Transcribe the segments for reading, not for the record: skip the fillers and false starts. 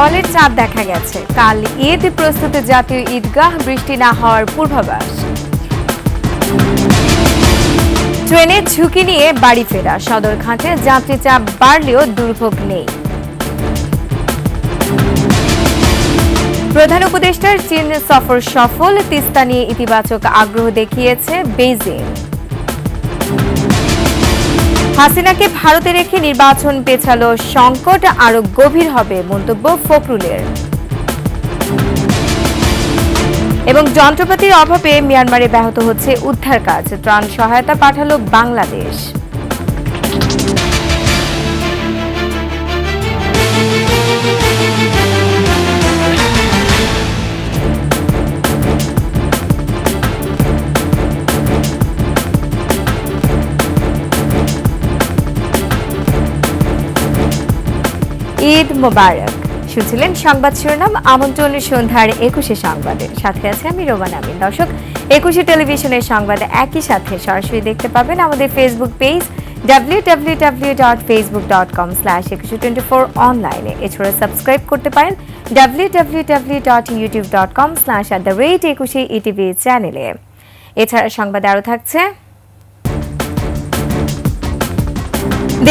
সকালের চাঁদ দেখা গেছে। কাল ঈদ প্রস্তুতি জাতীয় ঈদগাহ, বৃষ্টি না হওয়ার পূর্বাভাস। ট্রেনের ঝুঁকি নিয়ে বাড়ি ফেরা, সদরঘাটে যাত্রী চাপ বাড়লেও দুর্ভোগ নেই। প্রধান উপদেষ্টার চীন সফর সফল, তিস্তা নিয়ে ইতিবাচক আগ্রহ দেখিয়েছে বেইজিং। হাসিনাকে ভারতে রেখে নির্বাচন পেছালো সংকট, আরো গভীর হবে মন্তব্য ফখরুলের। এবং যন্ত্রপাতির অভাবে মিয়ানমারে ব্যাহত হচ্ছে উদ্ধার কাজ, ত্রাণ সহায়তা পাঠালো বাংলাদেশ। ঈদ মোবারক। শুনছিলেন সংবাদ শিরোনাম, আমন্ত্রণ সন্ধ্যার 21 সংবাদে। সাথে আছে আমি রোমান আমিন। দর্শক, 21 টেলিভিশনের সংবাদ একই সাথে সরাসরি দেখতে পাবেন আমাদের ফেসবুক পেজ www.facebook.com/2124 অনলাইনে। এছাড়া সাবস্ক্রাইব করতে পারেন www.youtube.com/@21etv চ্যানেলে। এছাড়া সংবাদে আরও থাকছে,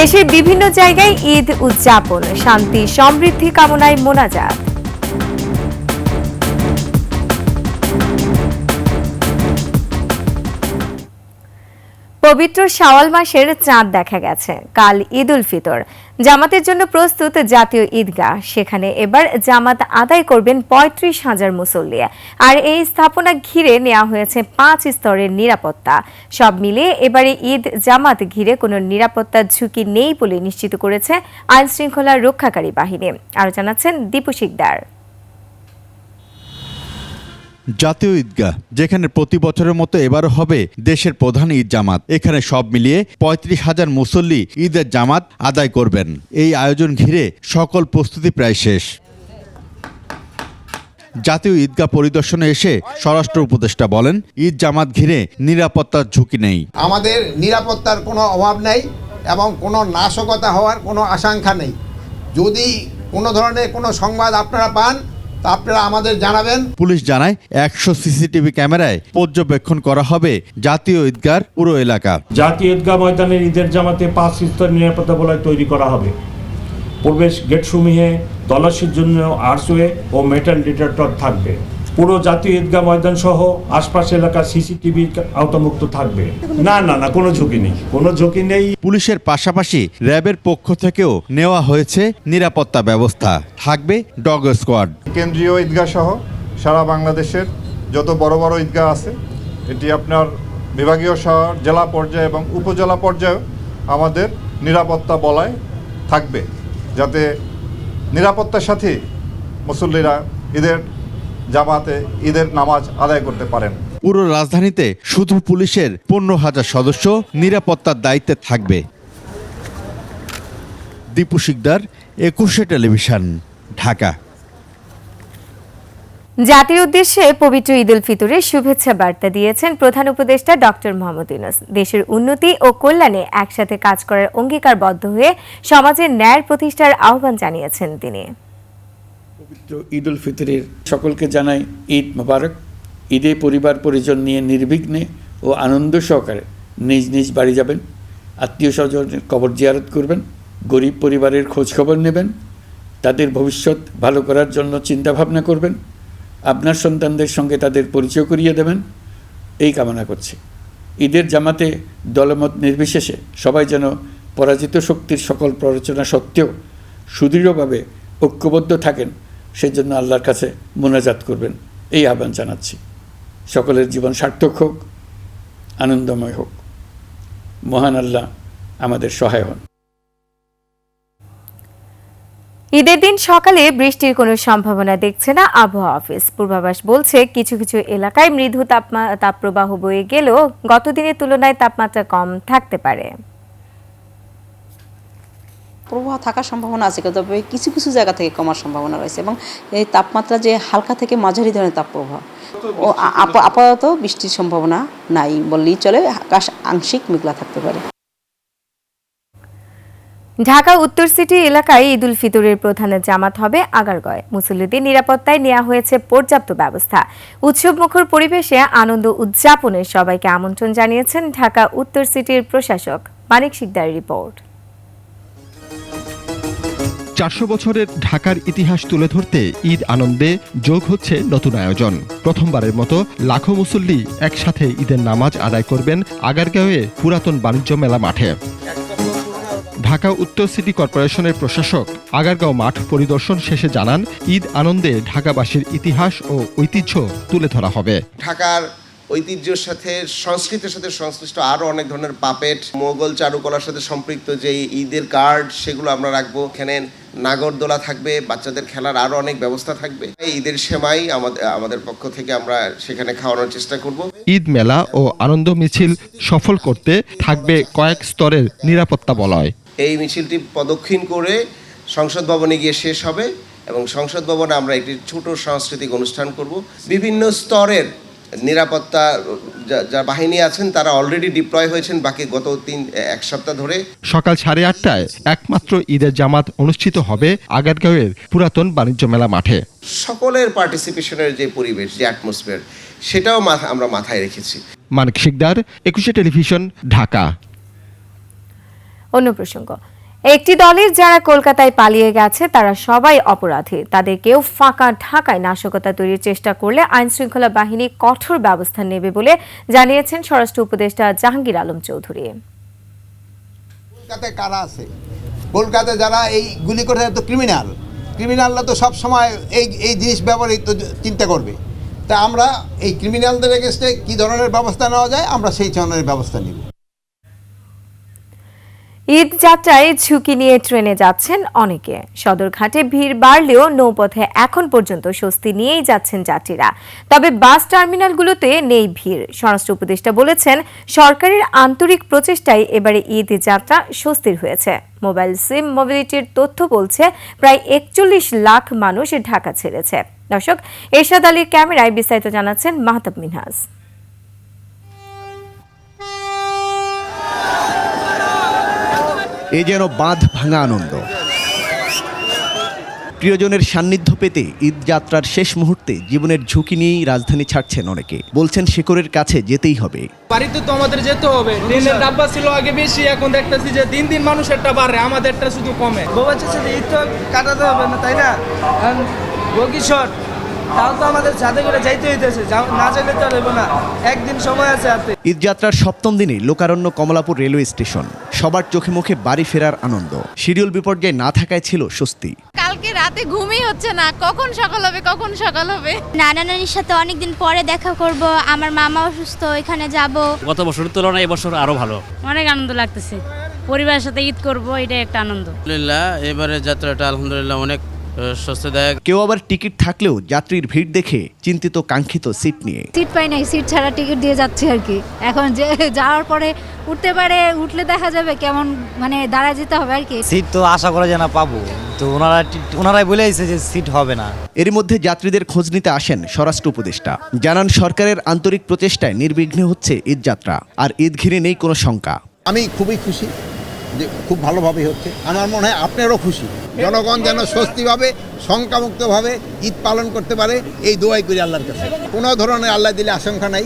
দেশের বিভিন্ন জায়গায় ঈদ উদযাপন, শান্তি সমৃদ্ধি কামনায় মোনাজাত। পবিত্র শাওয়াল মাসের চাঁদ দেখা গেছে। কাল ঈদ উল ফিতর, জামাতের জন্য প্রস্তুত জাতীয় ঈদগাহ। সেখানে এবার জামাত আদায় করবেন 35,000 মুসল্লি। আর এই স্থাপনা ঘিরে নেওয়া হয়েছে 5 স্তরের নিরাপত্তা। সব মিলিয়ে এবারে ঈদ জামাত ঘিরে কোনো নিরাপত্তার ঝুঁকি নেই বলে নিশ্চিত করেছে আইন শৃঙ্খলা রক্ষাকারী বাহিনী। আরো জানাচ্ছেন দীপু শিকদার। জাতীয় ঈদগাহ, যেখানে প্রতি বছরের মতো এবারও হবে দেশের প্রধান ঈদ জামাত। এখানে সব মিলিয়ে 35,000 মুসল্লি ঈদের জামাত আদায় করবেন। এই আয়োজন ঘিরে সকল প্রস্তুতি প্রায় শেষ। জাতীয় ঈদগাহ পরিদর্শনে এসে স্বরাষ্ট্র উপদেষ্টা বলেন, ঈদ জামাত ঘিরে নিরাপত্তার ঝুঁকি নেই। আমাদের নিরাপত্তার কোনো অভাব নেই এবং কোনো নাশকতা হওয়ার কোনো আশঙ্কা নেই। যদি কোনো ধরনের কোনো সংবাদ আপনারা পান, আপনারা আমাদের জানাবেন। পুলিশ জানায় 100 সিসিটিভি ক্যামেরায় পর্যবেক্ষণ করা হবে জাতীয় ঈদগাহর পুরো এলাকা। জাতীয় ঈদগাহ ময়দানের ঈদের জামাতে 5 স্তর নিরাপত্তা বলয় তৈরি করা হবে। প্রবেশ গেটসমূহে তল্লাশির জন্য আর্চওয়ে ও মেটাল ডিটেক্টর থাকবে। পুরো জাতীয় ঈদগাহ ময়দান সহ আশপাশ এলাকা সিসিটিভি আওতামুক্ত থাকবে। না, কোনো ঝুঁকি নেই, কোনো ঝুঁকি নেই। পুলিশের পাশাপাশি র্যাবের পক্ষ থেকেও নেওয়া হয়েছে নিরাপত্তা ব্যবস্থা। থাকবে ডগ স্কোয়াড। কেন্দ্রীয় ঈদগাহ সহ সারা বাংলাদেশের যত বড় বড় ঈদগাহ আছে, এটি আপনার বিভাগীয় শহর, জেলা পর্যায়ে এবং উপজেলা পর্যায়েও আমাদের নিরাপত্তা বলয় থাকবে, যাতে নিরাপত্তার সাথে মুসল্লিরা ঈদের জামাতে ঈদের নামাজ আদায় করতে পারেন। পুরো রাজধানীতে শুধু পুলিশের 15,000 সদস্য নিরাপত্তার দায়িত্বে থাকবে। দীপু শিকদার, 21 টেলিভিশন, ঢাকা। জাতির উদ্দেশ্যে পবিত্র ঈদ উল ফিতরের শুভেচ্ছা বার্তা দিয়েছেন প্রধান উপদেষ্টা ডক্টর মোহাম্মদ ইউনূস। দেশের উন্নতি ও কল্যাণে একসাথে কাজ করার অঙ্গীকারবদ্ধ হয়ে সমাজের ন্যায় প্রতিষ্ঠার আহ্বান জানিয়েছেন তিনি। পবিত্র ঈদ উল ফিতরের সকলকে জানাই ঈদ মোবারক। ঈদে পরিবার পরিজন নিয়ে নির্বিঘ্নে ও আনন্দ সহকারে নিজ নিজ বাড়ি যাবেন, আত্মীয় স্বজনের কবর জিয়ারত করবেন, গরিব পরিবারের খোঁজখবর নেবেন, তাদের ভবিষ্যৎ ভালো করার জন্য চিন্তাভাবনা করবেন, আপনার সন্তানদের সঙ্গে তাদের পরিচয় করিয়ে দেবেন, এই কামনা করছি। ঈদের জামাতে দলমত নির্বিশেষে সবাই যেন পরাজিত শক্তির সকল প্ররোচনা সত্ত্বেও সুদৃঢ়ভাবে ঐক্যবদ্ধ থাকেন, সেজন্য আল্লাহর কাছে মোনাজাত করবেন, এই আহ্বান জানাচ্ছি। সকলের জীবন সার্থক হোক, আনন্দময় হোক। মহান আল্লাহ আমাদের সহায় হন। ঈদের দিন সকালে বৃষ্টির কোনো সম্ভাবনা দেখছে না আবহাওয়া অফিস। পূর্বাভাস বলছে কিছু কিছু এলাকায় মৃদু তাপপ্রবাহ বয়ে গেলেও গত দিনের তুলনায় তাপমাত্রা কম থাকতে পারে। প্রবাহ থাকার সম্ভাবনা আছে, তবে কিছু কিছু জায়গা থেকে কমার সম্ভাবনা রয়েছে এবং এই তাপমাত্রা যে হালকা থেকে মাঝারি ধরনের তাপপ্রবাহ ও আপাতত বৃষ্টির সম্ভাবনা নাই বললেই চলে। আকাশ আংশিক মেঘলা থাকতে পারে। ঢাকা উত্তর সিটি এলাকায় ঈদ উল ফিতরের প্রধান জামাত হবে আগারগাঁওয়ে। মুসল্লিদের নিরাপত্তায় নেওয়া হয়েছে পর্যাপ্ত ব্যবস্থা। উৎসবমুখর পরিবেশে আনন্দ উদযাপনে সবাইকে আমন্ত্রণ জানিয়েছেন ঢাকা উত্তর সিটির প্রশাসক। মানিক শিকদারের রিপোর্ট। 400 বছরের ঢাকার ইতিহাস তুলে ধরতে ঈদ আনন্দে যোগ হচ্ছে নতুন আয়োজন। প্রথমবারের মতো লাখো মুসল্লি একসাথে ঈদের নামাজ আদায় করবেন আগারগাঁওয়ে পুরাতন বাণিজ্য মেলা মাঠে। ঢাকা উত্তর সিটি কর্পোরেশনের প্রশাসক আগারগাঁও মাঠ পরিদর্শন শেষে জানান, ঈদ আনন্দে ঢাকাবাসীর ইতিহাস ও ঐতিহ্য তুলে ধরা হবে। ঢাকার ঐতিহ্যের সাথে সংস্কৃতির সাথে সংশ্লিষ্ট আরও অনেক ধরনের পাপেট, মোগল চারুকলার সাথে সম্পৃক্ত যে ঈদের কার্ড, সেগুলো আমরা রাখবো। এখানে নাগরদোলা থাকবে, বাচ্চাদের খেলার আরও অনেক ব্যবস্থা থাকবে। ঈদের সেমাই আমাদের পক্ষ থেকে আমরা সেখানে খাওয়ানোর চেষ্টা করব। ঈদ মেলা ও আনন্দ মিছিল সফল করতে থাকবে কয়েক স্তরের নিরাপত্তা বলয়। এই মিছিলটি প্রদক্ষিণ করে সংসদ ভবনে গিয়ে শেষ হবে এবং সংসদ ভবনে আমরা একটি ছোট সাংস্কৃতিক অনুষ্ঠান করব। বিভিন্ন স্তরের নিরাপত্তা যা বাহিনী আছেন তারা অলরেডি ডিপ্লয় হয়েছেন, বাকি গত এক সপ্তাহ ধরে। সকাল 8:30টায় একমাত্র ঈদের জামাত অনুষ্ঠিত হবে আগারগাঁওয়ের পুরাতন বাণিজ্য মেলা মাঠে। সকলের পার্টিসিপেশনের যে পরিবেশ, যে অ্যাটমসফিয়ার, সেটাও আমরা মাথায় রেখেছি। মানিক শিকদার, 21 টেলিভিশন, ঢাকা। অন্য প্রসঙ্গ, একটি দলের যারা কলকাতায় পালিয়ে গেছে তারা সবাই অপরাধী। তাদের কেউ ফাঁকা ঢাকায় নাশকতা তৈরির চেষ্টা করলে আইনশৃঙ্খলা বাহিনী কঠোর ব্যবস্থা নেবে বলে জানিয়েছেন স্বরাষ্ট্র উপদেষ্টা জাহাঙ্গীর আলম চৌধুরী। কলকাতায় কারা আছে? কলকাতায় যারা এই গুলি করে তো ক্রিমিনালরা তো সব সময় এই জিনিস ব্যবহৃত চিন্তা করবে। তা আমরা এই ক্রিমিনালদের এগেইনস্টে কী ধরনের ব্যবস্থা নেওয়া যায়, আমরা সেই ধরনের ব্যবস্থা নিব। ঈদ যাত্রায় ঝুঁকি নিয়ে ট্রেনে যাচ্ছেন অনেকে। সদরঘাটে ভিড় বাড়লেও নৌপথে এখন পর্যন্ত স্বস্তি নিয়েই যাচ্ছেন যাত্রীরা। তবে বাস টার্মিনালগুলোতে নেই ভিড়। স্বরাষ্ট্র উপদেষ্টা বলেছেন, সরকারের আন্তরিক প্রচেষ্টায় এবারে ঈদ যাত্রা স্বস্তির হয়েছে। মোবাইল সিম মোবিলিটির তথ্য বলছে প্রায় 41 লাখ মানুষ ঢাকা ছেড়েছে। দর্শক, এরশাদ আলীর ক্যামেরায় বিস্তারিত জানাচ্ছেন মাহতাব মিনহাজ। এ যেন বাঁধ ভাঙা আনন্দ। প্রিয়জনের সান্নিধ্য পেতে ঈদ যাত্রার শেষ মুহূর্তে জীবনের ঝুঁকি নিয়েই রাজধানী ছাড়ছেন অনেকে। বলছেন শেকরের কাছে যেতেই হবে। বাড়িতে তো আমাদের যেতে হবে। ট্রেনের ডাব্বা ছিল আগে বেশি, এখন দেখতেছি যে দিন দিন মানুষেরটা বাড়ে, আমাদেরটা শুধু কমে। বাচ্চার সাথে ঈদ তো কাটাতে হবে না, তাই না? বকিশট তাও তো আমাদের সাথে করে যাইতে হইতেছে, না চাইলে তো হইব না। একদিন সময় আছে হাতে। ঈদ যাত্রার সপ্তম দিনে লোকারণ্য কমলাপুর রেলওয়ে স্টেশন। সবার চোখে মুখে বাড়ি ফেরার আনন্দ। শিডিউল বিপর্যয় না থাকায় ছিল স্বস্তি। কালকে রাতে ঘুমই হচ্ছে না, কখন সকাল হবে। নানা নানির সাথে অনেকদিন পরে দেখা করব। আমার মামা অসুস্থ, এখানে যাব। গত বছরের তুলনায় এবছর আরো ভালো। অনেক আনন্দ লাগতেছে, পরিবারের সাথে ঈদ করব, এটা একটা আনন্দ। আলহামদুলিল্লাহ, এবারে যাত্রাটা আলহামদুলিল্লাহ অনেক স্বস্তিদায়ক। কেউ আবার টিকিট থাকলেও যাত্রীর ভিড় দেখে চিন্তিত কাঙ্ক্ষিত সিট নিয়ে। সিট পাই নাই, সিট ছাড়া টিকিট দিয়ে যাচ্ছে আর কি। এখন যে যাওয়ার পরে উঠতে পারে, উঠলে দেখা যাবে কেমন, মানে দাঁড়ায় যেতে হবে আর কি। সিট তো আশা করা যায় না পাবো, তো ওনারাই বলে আসছে যে সিট হবে না। এর মধ্যে যাত্রীদের খোঁজ নিতে আসেন স্বরাষ্ট্র উপদেষ্টা। জানান, সরকারের আন্তরিক প্রচেষ্টায় নির্বিঘ্নে হচ্ছে ঈদ যাত্রা, আর ঈদ ঘিরে নেই কোনো শঙ্কা। আমি খুবই খুশি যে খুব ভালোভাবে হচ্ছে। আমার মনে হয় আপনারও খুশি। জনগণ যেন স্বস্তিভাবে, শঙ্কামুক্তভাবে ঈদ পালন করতে পারে, এই দোয়াই করি আল্লাহর কাছে। কোনো ধরনের আল্লাহ দিলে আশঙ্কা নাই,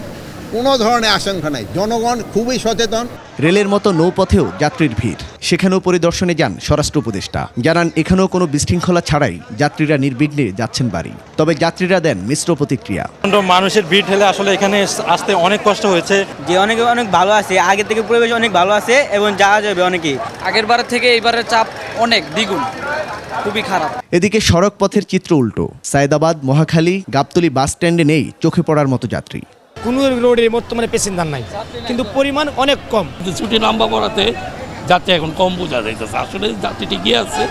কোনো ধরনের আশঙ্কা নাই। জনগণ খুবই সচেতন। রেলের মতো নৌপথেও যাত্রীর ভিড়। সেখানেও পরিদর্শনে যান স্বরাষ্ট্র উপদেষ্টা। জানান, এখানেও কোনো বিশৃঙ্খলা ছাড়াই যাত্রীরা নির্বিঘ্নে যাচ্ছেন বাড়ি। তবে যাত্রীরা দেন মিশ্র প্রতিক্রিয়া। মানুষের ভিড় হলে আসলে এখানে আসতে অনেক কষ্ট হয়েছে। যে অনেক ভালো আছে, আগের থেকে পরিবেশ অনেক ভালো আছে এবং যাওয়া যাবে অনেকেই। আগের বার থেকে এইবারের চাপ অনেক দ্বিগুণ, খুবই খারাপ। এদিকে সড়ক পথের চিত্র উল্টো। সায়েদাবাদ, মহাখালী, গাবতলী বাস স্ট্যান্ডে নেই চোখে পড়ার মতো যাত্রী। কোনো রোডে বর্তমানে প্যাসেঞ্জার নাই, কিন্তু পরিমাণ অনেক কম। ছুটি লম্বা পড়াতে যাত্রী এখন কম বোঝা যাইতেছে। আসলে যাত্রী ঠিকই আছে,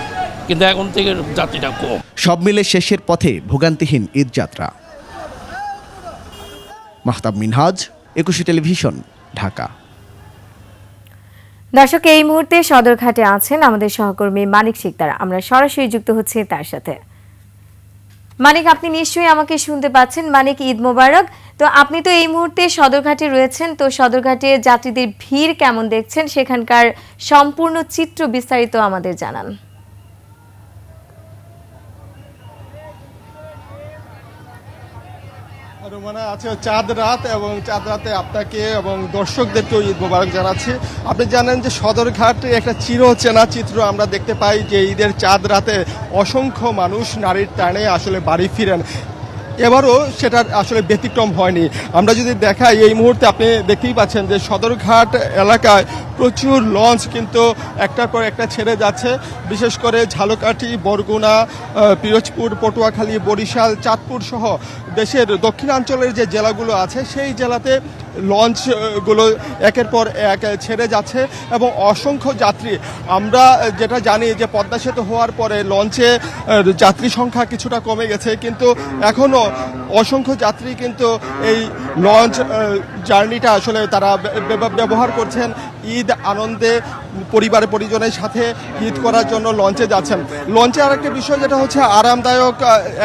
কিন্তু এখন থেকে যাত্রীটা কম। সব মিলে শেষের পথে ভোগান্তিহীন ঈদ যাত্রা। মাহতাব মিনহাজ, 21 টেলিভিশন, ঢাকা। দর্শক, এই মুহূর্তে সদরঘাটে আছেন আমাদের সহকর্মী মানিক শিকদার। আমরা সরাসরি যুক্ত হচ্ছি তার সাথে। মানিক, আপনি নিশ্চয়ই আমাকে শুনতে পাচ্ছেন। মানিক, ঈদ মোবারক। তো আপনি তো এই মুহূর্তে সদরঘাটে রয়েছেন, তো সদরঘাটে যাত্রীদের ভিড় কেমন দেখছেন, সেখানকার সম্পূর্ণ চিত্র বিস্তারিত আমাদের জানান। রোমানা আছে চাঁদ রাত, এবং চাঁদ রাতে আপনাকে এবং দর্শকদেরকেও ঈদ মোবারক জানাচ্ছি। আপনি জানেন যে সদরঘাটে একটা চিরচেনা চিত্র আমরা দেখতে পাই, যে ঈদের চাঁদ রাতে অসংখ্য মানুষ নারীর টানে আসলে বাড়ি ফিরেন। এবারও সেটার আসলে ব্যতিক্রম হয়নি। আমরা যদি দেখাই, এই মুহূর্তে আপনি দেখতেই পাচ্ছেন যে সদরঘাট এলাকায় প্রচুর লঞ্চ কিন্তু একটার পর একটা ছেড়ে যাচ্ছে। বিশেষ করে ঝালকাঠি, বরগুনা, পিরোজপুর, পটুয়াখালী, বরিশাল, চাঁদপুর সহ দেশের দক্ষিণাঞ্চলের যে জেলাগুলো আছে সেই জেলাতে লঞ্চগুলো একের পর এক ছেড়ে যাচ্ছে এবং অসংখ্য যাত্রী। আমরা যেটা জানি যে পদ্মা সেতু হওয়ার পরে লঞ্চে যাত্রী সংখ্যা কিছুটা কমে গেছে, কিন্তু এখনও অসংখ্য যাত্রী কিন্তু এই লঞ্চ জার্নিটা আসলে তারা ব্যবহার করছেন। ঈদ আনন্দে পরিবার পরিজনের সাথে ঈদ করার জন্য লঞ্চে যাচ্ছেন। লঞ্চে আরেকটি বিষয় যেটা হচ্ছে আরামদায়ক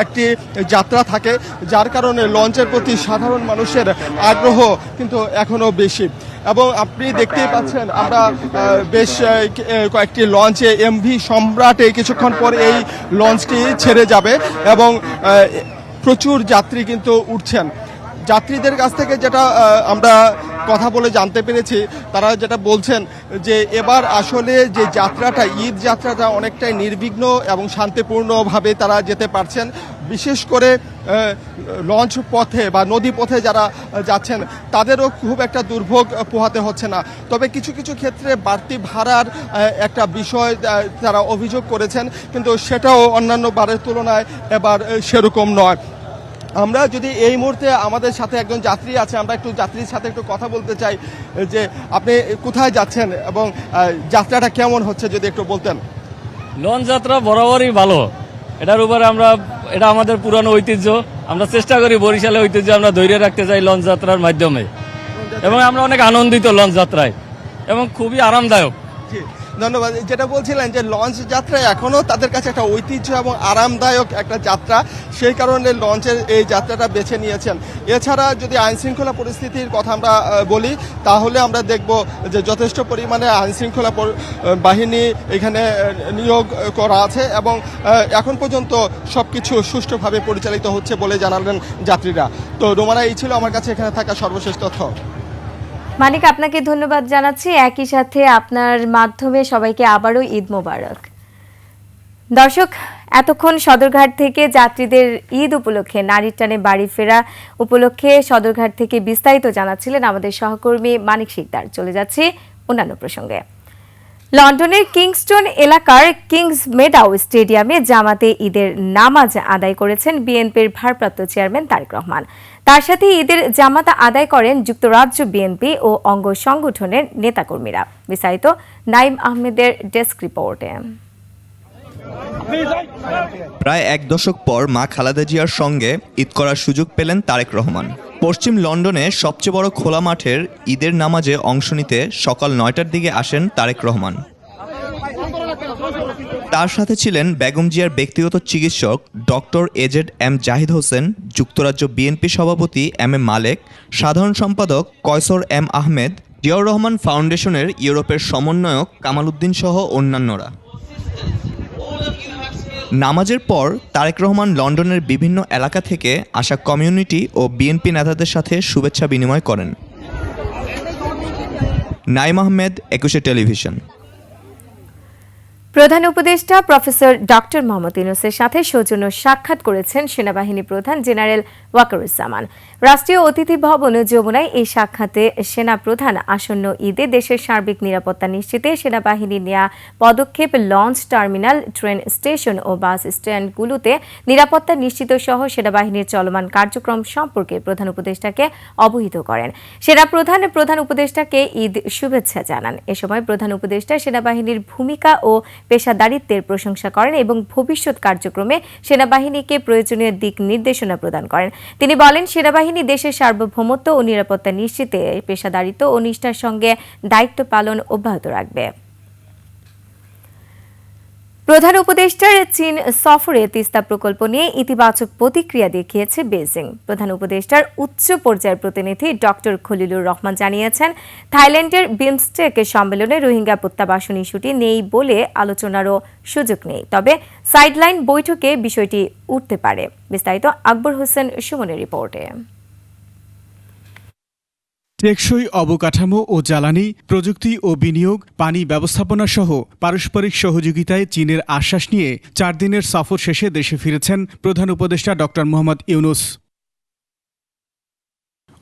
একটি যাত্রা থাকে, যার কারণে লঞ্চের প্রতি সাধারণ মানুষের আগ্রহ কিন্তু এখনও বেশি। এবং আপনি দেখতেই পাচ্ছেন আমরা বেশ কয়েকটি লঞ্চে এমভি সম্রাটে কিছুক্ষণ পর এই লঞ্চটি ছেড়ে যাবে এবং প্রচুর যাত্রী কিন্তু উঠছেন। যাত্রীদের কাছ থেকে যেটা আমরা কথা বলে জানতে পেরেছি, তারা যেটা বলছেন যে এবার আসলে যে যাত্রাটা, ঈদ যাত্রাটা অনেকটাই নির্বিঘ্ন এবং শান্তিপূর্ণভাবে তারা যেতে পারছেন। বিশেষ করে লঞ্চ পথে বা নদী পথে যারা যাচ্ছেন তাদেরও খুব একটা দুর্ভোগ পোহাতে হচ্ছে না। তবে কিছু কিছু ক্ষেত্রে বাড়তি ভাড়ার একটা বিষয় তারা অভিযোগ করেছেন, কিন্তু সেটাও অন্যান্য বারের তুলনায় এবার সেরকম নয়। আমরা যদি এই মুহূর্তে আমাদের সাথে একজন যাত্রী আছে, আমরা একটু যাত্রীর সাথে একটু কথা বলতে চাই যে আপনি কোথায় যাচ্ছেন এবং যাত্রাটা কেমন হচ্ছে যদি একটু বলতেন। লঞ্চ যাত্রা বরাবরই ভালো, এটার উপরে এটা আমাদের পুরানো ঐতিহ্য। আমরা চেষ্টা করি বরিশালের ঐতিহ্য আমরা ধরে রাখতে চাই লঞ্চ যাত্রার মাধ্যমে, এবং আমরা অনেক আনন্দিত লঞ্চ যাত্রায় এবং খুবই আরামদায়ক। ধন্যবাদ। যেটা বলছিলেন যে লঞ্চ যাত্রা এখনও তাদের কাছে একটা ঐতিহ্য এবং আরামদায়ক একটা যাত্রা, সেই কারণে লঞ্চের এই যাত্রাটা বেছে নিয়েছেন। এছাড়া যদি আইনশৃঙ্খলা পরিস্থিতির কথা আমরা বলি, তাহলে আমরা দেখব যে যথেষ্ট পরিমাণে আইনশৃঙ্খলা বাহিনী এখানে নিয়োগ করা আছে এবং এখন পর্যন্ত সব কিছু সুষ্ঠুভাবে পরিচালিত হচ্ছে বলে জানালেন যাত্রীরা। তো রোমানা, এই ছিল আমার কাছে এখানে থাকা সর্বশেষ তথ্য। মানিক, আপনাকে ধন্যবাদ জানাচ্ছি। একই সাথে আপনার মাধ্যমে সবাইকে আবারও ঈদ মোবারক। দর্শক, এতক্ষণ সদরঘাট থেকে যাত্রীদের ঈদ উপলক্ষে, নারীর টানে বাড়ি ফেরা উপলক্ষে সদরঘাট থেকে বিস্তারিত জানাচ্ছিলেন আমাদের সহকর্মী মানিক শিকদার। চলে যাচ্ছি অন্যান্য প্রসঙ্গে। লন্ডনের কিংস্টন এলাকার কিংস মেডাউ স্টেডিয়ামে জামাতে ঈদের নামাজ আদায় করেছেন বিএনপির ভারপ্রাপ্ত চেয়ারম্যান তারেক রহমান। তার সাথে ঈদের জামাত আদায় করেন যুক্তরাজ্য বিএনপি ও অঙ্গ সংগঠনের নেতাকর্মীরা। বিস্তারিত নাইম আহমেদের ডেস্ক রিপোর্টে। প্রায় এক দশক পর মা খালেদা জিয়ার সঙ্গে ঈদ করার সুযোগ পেলেন তারেক রহমান। পশ্চিম লন্ডনে সবচেয়ে বড় খোলা মাঠের ঈদের নামাজে অংশ নিতে সকাল 9টার দিকে আসেন তারেক রহমান। তার সাথে ছিলেন বেগম জিয়ার ব্যক্তিগত চিকিৎসক doctor A Z M Zahid Hossain, যুক্তরাজ্য বিএনপি সভাপতি এম এ মালেক, সাধারণ সম্পাদক কয়সর এম আহমেদ, জিয়াউর রহমান ফাউন্ডেশনের ইউরোপের সমন্বয়ক কামাল উদ্দিন সহ অন্যান্যরা। নামাজের পর তারেক রহমান লন্ডনের বিভিন্ন এলাকা থেকে আসা কমিউনিটি ও বিএনপি নেতাদের সাথে শুভেচ্ছা বিনিময় করেন। নাইম আহমেদ, 21 টেলিভিশন। প্রধান উপদেষ্টা প্রফেসর ডক্টর মোহাম্মদ ইউনূসের সাথে সৌজন্য সাক্ষাৎ করেছেন সেনাবাহিনী প্রধান জেনারেল ওয়াকারুজ্জামান। রাষ্ট্রীয় অতিথি ভবন যমুনায় এই সাক্ষাতে সেনা প্রধান আসন্ন ঈদে দেশের সার্বিক নিরাপত্তা নিশ্চিতে সেনাবাহিনী নেওয়া পদক্ষেপ, লঞ্চ টার্মিনাল, ট্রেন স্টেশন ও বাস স্ট্যান্ডগুলোতে নিরাপত্তা নিশ্চিত সহ সেনাবাহিনীর চলমান কার্যক্রম সম্পর্কে প্রধান উপদেষ্টাকে অবহিত করেন। প্রধান উপদেষ্টাকে ঈদ শুভেচ্ছা জানান। এ সময় প্রধান উপদেষ্টা সেনাবাহিনীর ভূমিকা ও পেশাদারিত্বের প্রশংসা করেন এবং ভবিষ্যৎ কার্যক্রমে সেনাবাহিনীকে প্রয়োজনীয় দিক নির্দেশনা প্রদান করেন। তিনি বলেন, সেনাবাহিনী দেশের সার্বভৌমত্ব ও নিরাপত্তা নিশ্চিতে পেশাদারিত্ব ও নিষ্ঠার সঙ্গে দায়িত্ব পালন অব্যাহত রাখবে। প্রধান উপদেষ্টার চীন সফরে তিস্তা প্রকল্প নিয়ে ইতিবাচক প্রতিক্রিয়া দেখিয়েছে বেজিং। প্রধান উপদেষ্টার উচ্চ পর্যায়ের প্রতিনিধি ডক্টর খলিলুর রহমান জানিয়েছেন, থাইল্যান্ডের বিমস্টেক সম্মেলনে রোহিঙ্গা প্রত্যাবাসন ইস্যুটি নেই বলে আলোচনারও সুযোগ নেই, তবে সাইডলাইন বৈঠকে বিষয়টি উঠতে পারে। বিস্তারিত আকবর হোসেন সুমনের রিপোর্টে। টেকসই অবকাঠামো ও জ্বালানি, প্রযুক্তি ও বিনিয়োগ, পানি ব্যবস্থাপনা সহ পারস্পরিক সহযোগিতায় চীনের আশ্বাস নিয়ে 4 দিনের সফর শেষে দেশে ফিরেছেন প্রধান উপদেষ্টা ডক্টর মোহাম্মদ ইউনূস।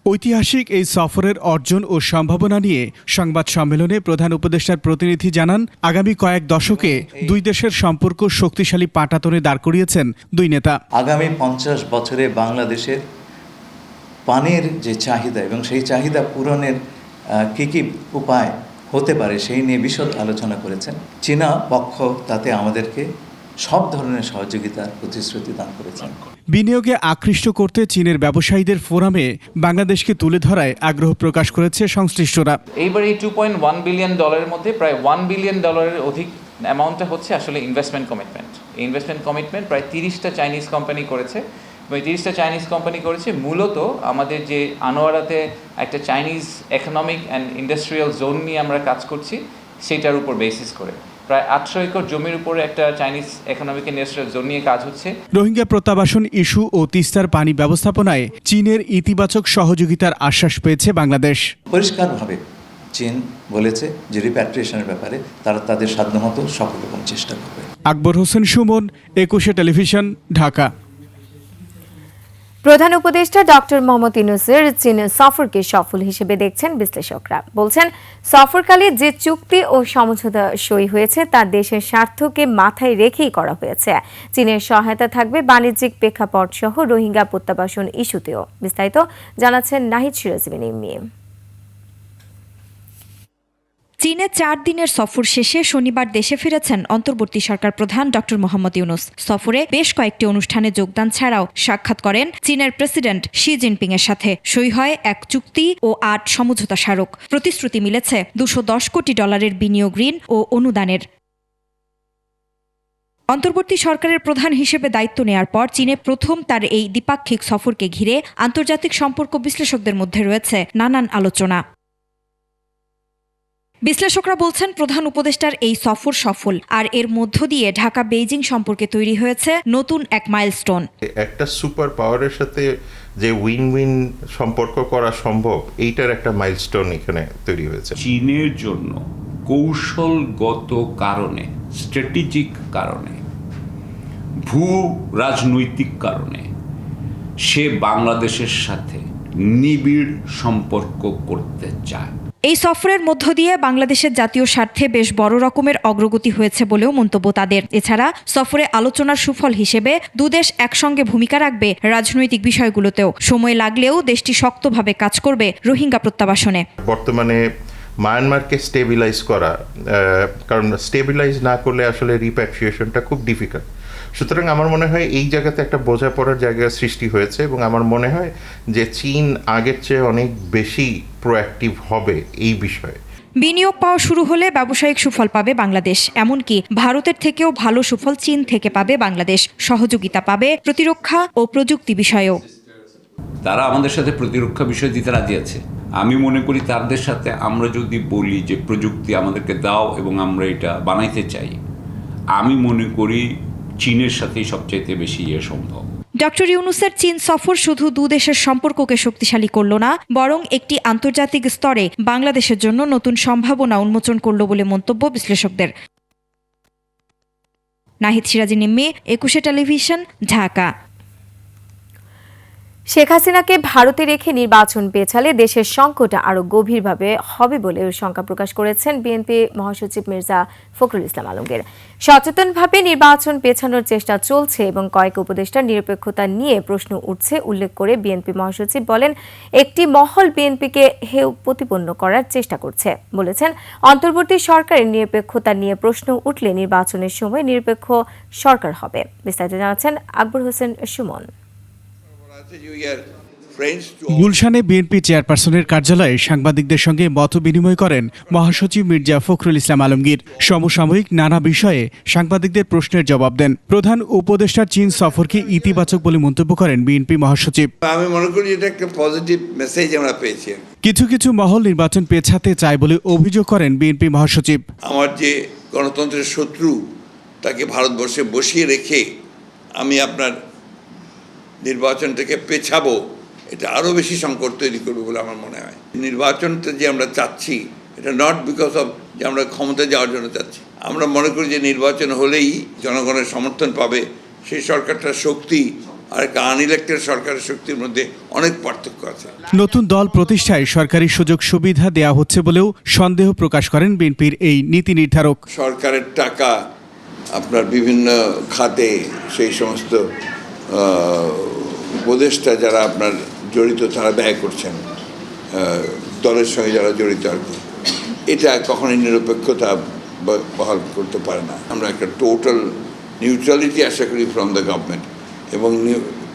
ঐতিহাসিক এই সফরের অর্জন ও সম্ভাবনা নিয়ে সংবাদ সম্মেলনে প্রধান উপদেষ্টার প্রতিনিধি জানান, আগামী কয়েক দশকে দুই দেশের সম্পর্ক শক্তিশালী পাটাতনে দাঁড় করিয়েছেন দুই নেতা। আগামী 50 বছরে বাংলাদেশের পানির যে চাহিদা এবং সেই চাহিদা পূরণের কী উপায় হতে পারে সেই নিয়ে বিশদ আলোচনা করেছেন। চীনা পক্ষ তাতে আমাদেরকে সব ধরনের সহযোগিতার প্রতিশ্রুতি দান করেছেন। বিনিয়োগে আকৃষ্ট করতে চীনের ব্যবসায়ীদের ফোরামে বাংলাদেশকে তুলে ধরায় আগ্রহ প্রকাশ করেছে সংশ্লিষ্টরা। এইবার এই $2.1 বিলিয়ন মধ্যে প্রায় $1 বিলিয়ন অধিক অ্যামাউন্টটা হচ্ছে আসলে ইনভেস্টমেন্ট কমিটমেন্ট। এই ইনভেস্টমেন্ট কমিটমেন্ট প্রায় 30টা চাইনিজ কোম্পানি করেছে। এবং 30টা চাইনিজ কোম্পানি করেছে মূলত আমাদের যে আনোয়ারাতে একটা Chinese economic and industrial zone নিয়ে আমরা কাজ করছি, সেটার উপর বেসিস করে প্রায় 800 একর জমির উপরে একটা চাইনিজ ইকোনমিক ইন্ডাস্ট্রিয়াল জোন নিয়ে কাজ হচ্ছে। রোহিঙ্গা প্রত্যাবাসন ইস্যু ও তিস্তার পানি ব্যবস্থাপনায় চীনের ইতিবাচক সহযোগিতার আশ্বাস পেয়েছে বাংলাদেশ। পরিষ্কারভাবে চীন বলেছে যে রিপ্যাট্রিয়েশনের ব্যাপারে তারা তাদের সাধ্যমতো সকল রকম চেষ্টা করবে। আকবর হোসেন সুমন, 21 টেলিভিশন, ঢাকা। প্রধান উপদেষ্টা ডক্টর মোহাম্মদ ইউনূসের চীন সফরকে সফল হিসেবে দেখছেন বিশ্লেষকরা। বলছেন, সফরকালে যে চুক্তি ও সমঝোতা সই হয়েছে তা দেশের স্বার্থকে মাথায় রেখেই করা হয়েছে। চীনের সহায়তা থাকবে বাণিজ্যিক প্রেক্ষাপট সহ রোহিঙ্গা প্রত্যাবাসন ইস্যুতেও। বিস্তারিত জানাচ্ছেন নাহিদ সিরাজবিনী। চীনে 4 দিনের সফর শেষে শনিবার দেশে ফিরেছেন অন্তর্বর্তী সরকার প্রধান ডক্টর মোহাম্মদ ইউনূস। সফরে বেশ কয়েকটি অনুষ্ঠানে যোগদান ছাড়াও সাক্ষাৎ করেন চীনের প্রেসিডেন্ট শি জিনপিং এর সাথে। সই হয় 1 চুক্তি ও 8 সমঝোতা স্মারক। প্রতিশ্রুতি মিলেছে $210 কোটি বিনিয়োগ, ঋণ ও অনুদানের। অন্তর্বর্তী সরকারের প্রধান হিসেবে দায়িত্ব নেয়ার পর চীনে প্রথম তার এই দ্বিপাক্ষিক সফরকে ঘিরে আন্তর্জাতিক সম্পর্ক বিশ্লেষকদের মধ্যে রয়েছে নানান আলোচনা। বিশ্লেষকরা বলছেন, প্রধান উপদেষ্টার এই সফর সফল, আর এর মধ্য দিয়ে ঢাকা বেইজিং সম্পর্কে তৈরি হয়েছে নতুন এক মাইলস্টোন। একটা সুপার পাওয়ারের সাথে যে উইন উইন সম্পর্ক করা সম্ভব, এইটার একটা মাইলস্টোন এখানে তৈরি হয়েছে। চীনের জন্য কৌশলগত কারণে, স্ট্র্যাটেজিক কারণে, ভূ রাজনৈতিক কারণে সে বাংলাদেশের সাথে নিবিড় সম্পর্ক করতে চায়। এই সফরের মধ্য দিয়ে বাংলাদেশের জাতীয় স্বার্থে বেশ বড় রকমের অগ্রগতি হয়েছে বলেও মন্তব্য তাদের। এছাড়া সফরে আলোচনার সুফল হিসেবে দুদেশ একসঙ্গে ভূমিকা রাখবে রাজনৈতিক বিষয়গুলোতেও। সময় লাগলেও দেশটি শক্তভাবে কাজ করবে রোহিঙ্গা প্রত্যাবাসনে। বর্তমানে মায়ানমারকে স্টেবিলাইজ করা, কারণ স্টেবিলাইজ না করলে আসলে রিপ্যাট্রিয়েশনটা খুব ডিফিকাল্ট। সুতরাং আমার মনে হয় এই জায়গাতে একটা বোঝাপড়ার জায়গা সৃষ্টি হয়েছে এবং আমার মনে হয় যে চীন আগের চেয়ে অনেক বেশি প্রোঅ্যাক্টিভ হবে এই বিষয়ে। বিনিয়োগ পাওয়া শুরু হলে ব্যবসায়িক সুফল পাবে বাংলাদেশ, এমনকি ভারতের থেকেও ভালো সুফল চীন থেকে পাবে বাংলাদেশ। সহযোগিতা পাবে প্রতিরক্ষা ও প্রযুক্তি বিষয়েও। তারা আমাদের সাথে প্রতিরক্ষা বিষয় দিতে রাজি আছে। আমি মনে করি তাদের সাথে আমরা যদি বলি যে প্রযুক্তি আমাদেরকে দাও এবং আমরা এটা বানাইতে চাই, আমি মনে করি চীনের সাথেই সবচাইতে বেশি সম্ভব। ডক্টর ইউনূসের চীন সফর শুধু দুদেশের সম্পর্ককে শক্তিশালী করল না, বরং একটি আন্তর্জাতিক স্তরে বাংলাদেশের জন্য নতুন সম্ভাবনা উন্মোচন করল বলে মন্তব্য বিশ্লেষকদের। নাহিদ সিরাজবিনী, 21 টেলিভিশন, ঢাকা। শেখ হাসিনাকে ভারতে রেখে নির্বাচন পেছালে দেশের সংকট আরও গভীরভাবে হবে বলে শঙ্কা প্রকাশ করেছেন বিএনপি মহাসচিব মির্জা ফখরুল ইসলাম আলমগীর। সচেতনভাবে নির্বাচন পেছানোর চেষ্টা চলছে এবং কয়েক উপদেষ্টার নিরপেক্ষতা নিয়ে প্রশ্ন উঠছে উল্লেখ করে বিএনপি মহাসচিব বলেন, একটি মহল বিএনপিকে হেয় প্রতিপন্ন করার চেষ্টা করছে। বলেছেন, অন্তর্বর্তী সরকারের নিরপেক্ষতা নিয়ে প্রশ্ন উঠলে নির্বাচনের সময় নিরপেক্ষ সরকার হবে। বিস্তারিত জানাচ্ছেন আকবর হোসেন সুমন। You are গুলশানে বিএনপি চেয়ারপারসনের কার্যালয়ে সাংবাদিকদের সঙ্গে মত বিনিময় করেন মহাসচিব মির্জা ফখরুল ইসলাম আলমগীর। সমসাময়িক নানা বিষয়ে সাংবাদিকদের প্রশ্নের জবাব দেন। প্রধান উপদেষ্টার চীন সফরকে ইতিবাচক বলে মন্তব্য করেন বিএনপি মহাসচিব। আমি মনে করি এটা একটা পজিটিভ মেসেজ আমরা পেয়েছি। কিছু কিছু মহল নির্বাচন পেছাতে চায় বলে অভিযোগ করেন বিএনপি মহাসচিব। আমার যে গণতন্ত্রের শত্রু তাকে ভারতবর্ষে বসিয়ে রেখে আমি আপনার নির্বাচনটাকে পেছাবো, এটা আরও বেশি সংকট তৈরি করবে বলে আমার মনে হয়। নির্বাচনটা যে আমরা চাচ্ছি এটা নট বিকজ অফ যে আমরা ক্ষমতা যাওয়ার জন্য চাচ্ছি। আমরা মনে করি যে নির্বাচন হলেই জনগণের সমর্থন পাবে, সেই সরকারটার শক্তি আর একটা আনইলেক্টেড সরকারের শক্তির মধ্যে অনেক পার্থক্য আছে। নতুন দল প্রতিষ্ঠায় সরকারি সুযোগ সুবিধা দেয়া হচ্ছে বলেও সন্দেহ প্রকাশ করেন বিএনপির এই নীতি নির্ধারক। সরকারের টাকা আপনার বিভিন্ন খাতে সেই সমস্ত উপদেষ্টা যারা আপনার জড়িত তারা ব্যয় করছেন, দলের সঙ্গে যারা জড়িত আর কি, এটা কখনোই নিরপেক্ষতা বহাল করতে পারে না। আমরা একটা টোটাল নিউট্রালিটি আশা করি ফ্রম দ্য গভর্নমেন্ট, এবং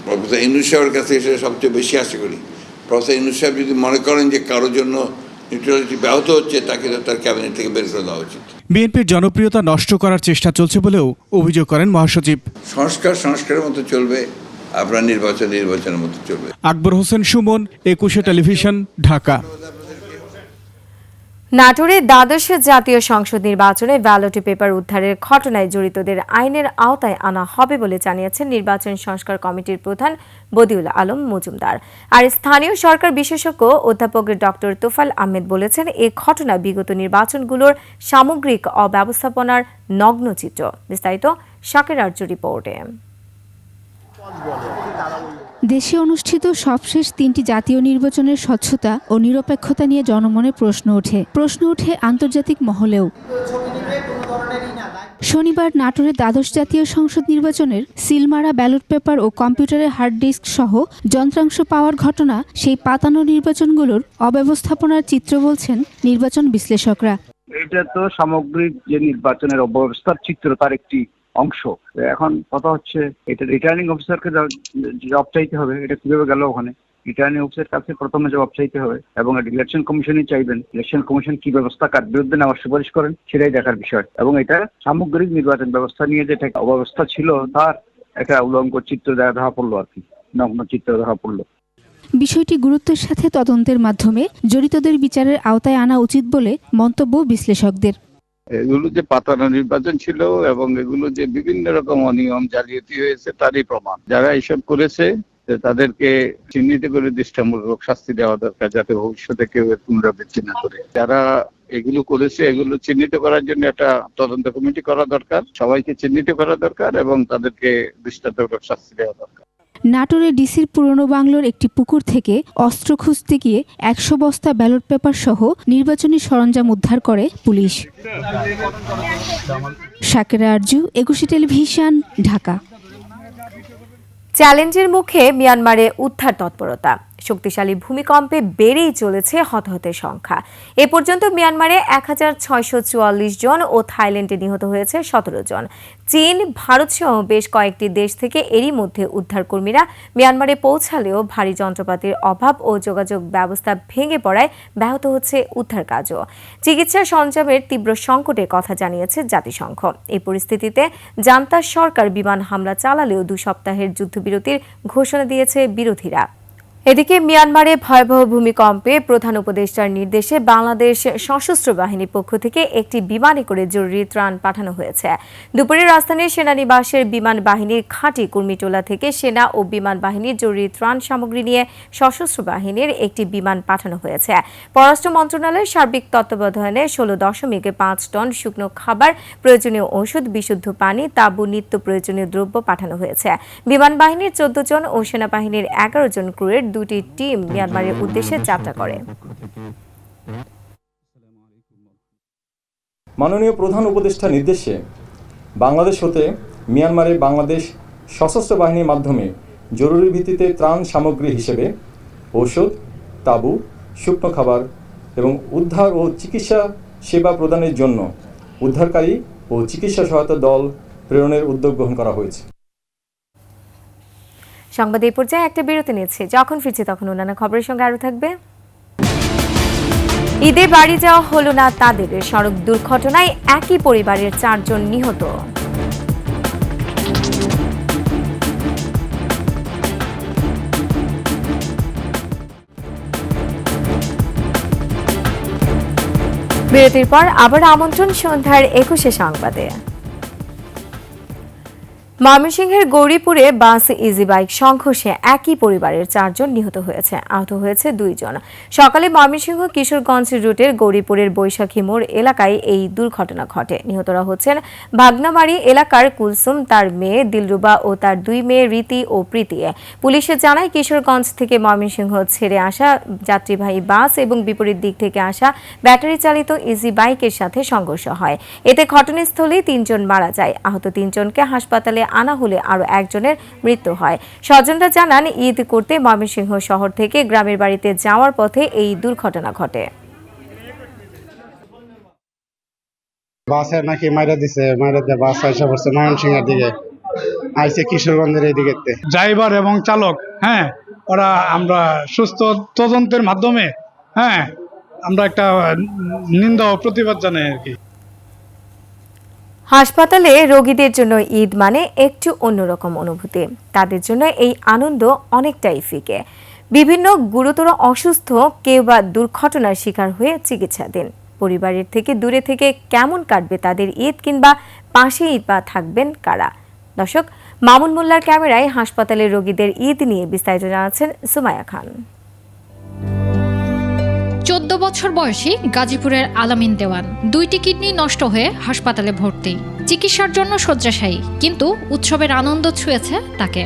প্রফেসর ইউনূস সাহেবের কাছে এসে সবচেয়ে বেশি আশা করি। প্রফেসর ইউনূস সাহেব যদি মনে করেন যে কারোর জন্য নিউট্রালিটি ব্যাহত হচ্ছে, তাকে তো তার ক্যাবিনেট থেকে বের করে দেওয়া উচিত। বিএনপির জনপ্রিয়তা নষ্ট করার চেষ্টা চলছে বলেও অভিযোগ করেন মহাসচিব। সংস্কারের মতো চলবে, আপনার নির্বাচনের মতো চলবে। আকবর হোসেন সুমন, 21 টেলিভিশন, ঢাকা। নাটোরে দ্বাদশ জাতীয় সংসদ নির্বাচনে ব্যালট পেপার উদ্ধারের ঘটনায় জড়িতদের আইনের আওতায় আনা হবে বলে জানিয়েছেন নির্বাচন সংস্কার কমিটির প্রধান বদিউল আলম মজুমদার। আর স্থানীয় সরকার বিশেষজ্ঞ অধ্যাপক ডক্টর তোফাল আহমেদ বলেছেন, এই ঘটনা বিগত নির্বাচনগুলোর সামগ্রিক অব্যবস্থাপনার নগ্ন চিত্র। বিস্তারিত শাকের আরজু রিপোর্টে। দেশে অনুষ্ঠিত সবশেষ 3টি জাতীয় নির্বাচনের স্বচ্ছতা ও নিরপেক্ষতা নিয়ে জনমনে প্রশ্ন ওঠে আন্তর্জাতিক মহলেও। শনিবার নাটোরে দ্বাদশ জাতীয় সংসদ নির্বাচনের সিলমারা ব্যালট পেপার ও কম্পিউটারের হার্ড ডিস্ক সহ যন্ত্রাংশ পাওয়ার ঘটনা সেই পাতানো নির্বাচনগুলোর অব্যবস্থাপনার চিত্র বলছেন নির্বাচন বিশ্লেষকরা। এটা তো সামগ্রিক যে নির্বাচনের অব্যবস্থার চিত্র তার একটি অংশ। এখন কথা হচ্ছে এটা রিটার্নিং অফিসারকে জবাব চাইতে হবে, এটা কিভাবে গেল ওখানে। রিটার্নিং অফিসারের কাছে প্রথমে জবাব চাইতে হবে, এবং ইলেকশন কমিশনই চাইবেন। ইলেকশন কমিশন কি ব্যবস্থা কার বিরুদ্ধে নেওয়ার সুপারিশ করেন সেটাই দেখার বিষয়। এবং এটা সামগ্রিক নির্বাচন ব্যবস্থা নিয়ে যেটা অব্যবস্থা ছিল তার একটা উলঙ্গ চিত্র দেখা পড়লো আর কি, নগ্ন চিত্র দেখা পড়লো। বিষয়টি গুরুত্বের সাথে তদন্তের মাধ্যমে জড়িতদের বিচারের আওতায় আনা উচিত বলে মন্তব্য বিশ্লেষকদের। এগুলো যে পাতানো নির্বাচন ছিল এবং এগুলো যে বিভিন্ন রকম অনিয়ম জালিয়াতি হয়েছে তারই প্রমাণ। যারা এইসব করেছে তাদেরকে চিহ্নিত করে দৃষ্টান্তমূলক শাস্তি দেওয়া দরকার, যাতে ভবিষ্যতে কেউ এর পুনরাবৃত্তি না করে। যারা এগুলো করেছে এগুলো চিহ্নিত করার জন্য একটা তদন্ত কমিটি করা দরকার, সবাইকে চিহ্নিত করা দরকার এবং তাদেরকে দৃষ্টান্তমূলক শাস্তি দেওয়া দরকার। নাটোরে ডিসির পুরনো বাংলোর একটি পুকুর থেকে অস্ত্র খুঁজতে গিয়ে 100 বস্তা ব্যালট পেপার সহ নির্বাচনী সরঞ্জাম উদ্ধার করে পুলিশ। শাকের আরজু, 21 টেলিভিশন, ঢাকা। চ্যালেঞ্জের মুখে মিয়ানমারে উদ্ধার তৎপরতা। শক্তিশালী ভূমিকম্পে বেড়েই চলেছে হতাহতের সংখ্যা। এ পর্যন্ত মিয়ানমারে 1644 জন ও থাইল্যান্ডে নিহত হয়েছে 17 জন। চীন, ভারত সহ বেশ কয়েকটি দেশ থেকে এরই মধ্যে উদ্ধারকর্মীরা মিয়ানমারে পৌঁছালেও ভারী যন্ত্রপাতির অভাব ও যোগাযোগ ব্যবস্থা ভেঙে পড়ায় ব্যাহত হচ্ছে উদ্ধার কাজও। চিকিৎসা সরঞ্জামের তীব্র সংকটের কথা জানিয়েছে জাতিসংঘ। এই পরিস্থিতিতে জান্তার সরকার বিমান হামলা চালালেও 2 সপ্তাহের যুদ্ধবিরতির ঘোষণা দিয়েছে বিরোধীরা। এদিকে মিয়ানমারে ভয়াবহ ভূমিকম্পে প্রধান উপদেষ্টার নির্দেশে বাংলাদেশ সশস্ত্র বাহিনীর পক্ষ থেকে একটি বিমানে করে জরুরি ত্রাণ পাঠানো হয়েছে। দুপুরে রাজধানীর সেনানিবাসের বিমান বাহিনীর ঘাঁটি কুর্মিটোলা থেকে সেনা ও বিমান বাহিনীর জরুরি ত্রাণ সামগ্রী নিয়ে সশস্ত্র বাহিনীর একটি বিমান পাঠানো হয়েছে। পররাষ্ট্র মন্ত্রণালয়ের সার্বিক তত্ত্বাবধানে 16.5 টন শুকনো খাবার, প্রয়োজনীয় ঔষধ, বিশুদ্ধ পানি, তাঁবু, নিত্য প্রয়োজনীয় দ্রব্য পাঠানো হয়েছে। বিমান বাহিনীর 14 জন ও সেনাবাহিনীর 11 জন ক্রুয়ের 2টি টিম মিয়ানমারের উদ্দেশ্যে যাত্রা করে। মাননীয় প্রধান উপদেষ্টার নির্দেশে বাংলাদেশ হতে মিয়ানমারে বাংলাদেশ সশস্ত্র বাহিনীর মাধ্যমে জরুরি ভিত্তিতে ত্রাণ সামগ্রী হিসেবে ঔষধ, তাঁবু, শুকনো খাবার এবং উদ্ধার ও চিকিৎসা সেবা প্রদানের জন্য উদ্ধারকারী ও চিকিৎসা সহায়তা দল প্রেরণের উদ্যোগ গ্রহণ করা হয়েছে। সংবাদ এই পর্যায়ে একটা বিরতি নিচ্ছে, যখন ফিরছি তখন অন্যান্য খবরের সঙ্গে আরও থাকবে। ঈদে বাড়ি যাওয়া হলো না তাদের, সড়ক দুর্ঘটনায় একই পরিবারের 4 জন নিহত। বিরতির পর আবার আমন্ত্রণ সন্ধ্যার 21 সংবাদে। ময়মনসিংহের গৌরীপুরে বাস ইজি বাইক সংঘর্ষে একই পরিবারের 4 জন নিহত হয়েছে, আহত হয়েছে 2 জন। সকালে ময়মনসিংহ কিশোরগঞ্জ রুটের গৌরীপুরের বৈশাখী মোড় এলাকায় এই দুর্ঘটনা ঘটে। নিহতরা হচ্ছেন ভাগনামারি এলাকার কুলসুম, তার মেয়ে দিলরুবা ও তার 2 মেয়ে রীতি ও প্রীতি। পুলিশে জানায় কিশোরগঞ্জ থেকে ময়মনসিংহ ছেড়ে আসা যাত্রীবাহী বাস এবং বিপরীত দিক থেকে আসা ব্যাটারি চালিত ইজি বাইকের সাথে সংঘর্ষ হয়। এতে ঘটনাস্থলেই 3 জন মারা যায়। আহত 3 জনকে হাসপাতালে আনা হলে আরো একজনের মৃত্যু হয়। স্বজনরা জানান, ঈদ করতে ময়মনসিংহ শহর থেকে গ্রামের বাড়িতে যাওয়ার পথে এই দুর্ঘটনা ঘটে। বাসে নাকি মাইরা দিছে, মাইরা দিয়ে বাস এসে পড়ছে ময়মনসিংহের দিকে, আইছে কিশোরগঞ্জের এই দিকে। ড্রাইভার এবং চালক ওরা আমরা সুস্থ তদন্তের মাধ্যমে আমরা একটা নিন্দা ও প্রতিবাদ জানাই আর কি। হাসপাতালে রোগীদের জন্য ঈদ মানে একটু অন্যরকম অনুভূতি। তাদের জন্য এই আনন্দ অনেকটাই ফিকে। বিভিন্ন গুরুতর অসুস্থ, কেউ বা দুর্ঘটনার শিকার হয়ে চিকিৎসাধীন। পরিবারের থেকে দূরে থেকে কেমন কাটবে তাদের ঈদ, কিংবা পাশেই বা থাকবেন কারা? দর্শক, মামুন মোল্লার ক্যামেরায় হাসপাতালের রোগীদের ঈদ নিয়ে বিস্তারিত জানাচ্ছেন সুমাইয়া খান। 14 বছর বয়সী গাজীপুরের আলামিন দেওয়ান 2টি কিডনি নষ্ট হয়ে হাসপাতালে ভর্তি, চিকিৎসার জন্য শয্যাশায়ী, কিন্তু উৎসবের আনন্দ ছুঁয়েছে তাকে।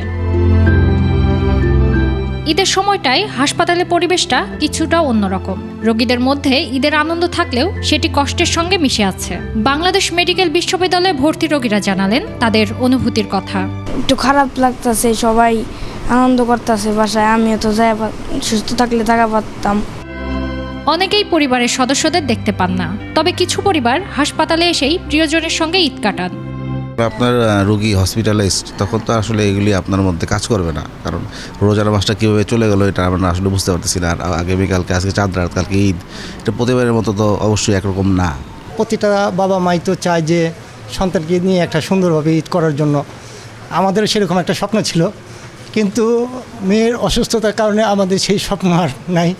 ঈদের সময়টায় হাসপাতালের পরিবেশটা কিছুটা অন্যরকম। রোগীদের মধ্যে ঈদের আনন্দ থাকলেও সেটি কষ্টের সঙ্গে মিশে আছে। বাংলাদেশ মেডিকেল বিশ্ববিদ্যালয়ে ভর্তি রোগীরা জানালেন তাদের অনুভূতির কথা। একটু খারাপ লাগতেছে, সবাই আনন্দ করতেছে বাসায়, আমিও তো যাই সুস্থ থাকলে থাকা পারতাম। অনেকেই পরিবারের সদস্যদের দেখতে পান না, তবে কিছু পরিবার হাসপাতালে এসেই প্রিয়জনের সঙ্গে ঈদ কাটান। আপনার রোগী হসপিটালাইজড, তখন তো আসলে এগুলি আপনার মধ্যে কাজ করবে না, কারণ রোজার মাসটা কীভাবে চলে গেলো এটা আমরা আসলে বুঝতে পারতেছি না। আর আগামীকালকে, আজকে চাঁদ রাত, কালকে ঈদ, এটা প্রতিবারের মতো তো অবশ্যই একরকম না। প্রতিটা বাবা মাই তো চায় যে সন্তানকে নিয়ে একটা সুন্দরভাবে ঈদ করার জন্য। আমাদের সেরকম একটা স্বপ্ন ছিল, কিন্তু মেয়ের অসুস্থতার কারণে আমাদের সেই স্বপ্ন আর নাই।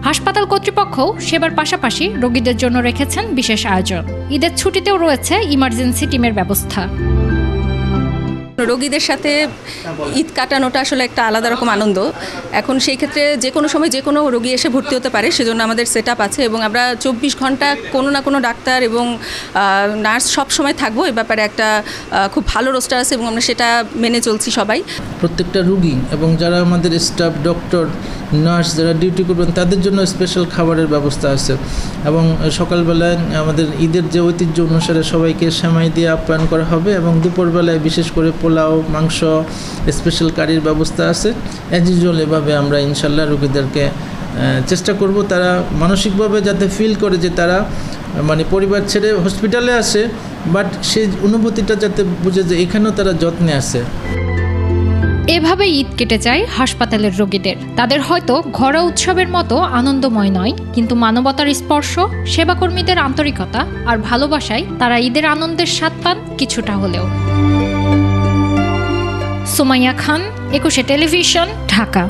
হাসপাতাল কর্তৃপক্ষ সেবার পাশাপাশি রোগীদের জন্য রেখেছেন বিশেষ আয়োজন। ঈদের ছুটিতেও রয়েছে ইমার্জেন্সি টিমের ব্যবস্থা। রোগীদের সাথে ঈদ কাটানোটা আসলে একটা আলাদা রকম আনন্দ। এখন সেই ক্ষেত্রে যে কোনো সময় যে কোনো রোগী এসে ভর্তি হতে পারে, সেজন্য আমাদের সেট আপ আছে এবং আমরা 24 ঘন্টা কোনো না কোনো ডাক্তার এবং নার্স সব সময় থাকবো। এ ব্যাপারে একটা খুব ভালো রোস্টার আছে এবং আমরা সেটা মেনে চলছি সবাই। প্রত্যেকটা রোগী এবং যারা আমাদের স্টাফ, ডক্টর, নার্স যারা ডিউটি করবেন তাদের জন্য স্পেশাল খাবারের ব্যবস্থা আছে এবং সকালবেলায় আমাদের ঈদের যে ঐতিহ্য অনুসারে সবাইকে সেমাই দিয়ে আপ্যায়ন করা হবে এবং দুপুরবেলায় বিশেষ করে পোলাও, মাংস, স্পেশাল কারির ব্যবস্থা আছে। অ্যাজ ইউজুয়াল এভাবে আমরা ইনশাল্লাহ রোগীদেরকে চেষ্টা করব তারা মানসিকভাবে যাতে ফিল করে যে তারা মানে পরিবার ছেড়ে হসপিটালে আসে, বাট সেই অনুভূতিটা যাতে বুঝে যে এখানেও তারা যত্নে আছে। এভাবে ঈদ কেটে যায় হাসপাতালের রোগীদের। তাদের হয়তো ঘরোয়া উৎসবের মতো আনন্দময় নয়, কিন্তু মানবতার স্পর্শ, সেবাকর্মীদের আন্তরিকতা আর ভালোবাসায় তারা ঈদের আনন্দের স্বাদ পান কিছুটা হলেও। সুমাইয়া খান, 21 টেলিভিশন, ঢাকা।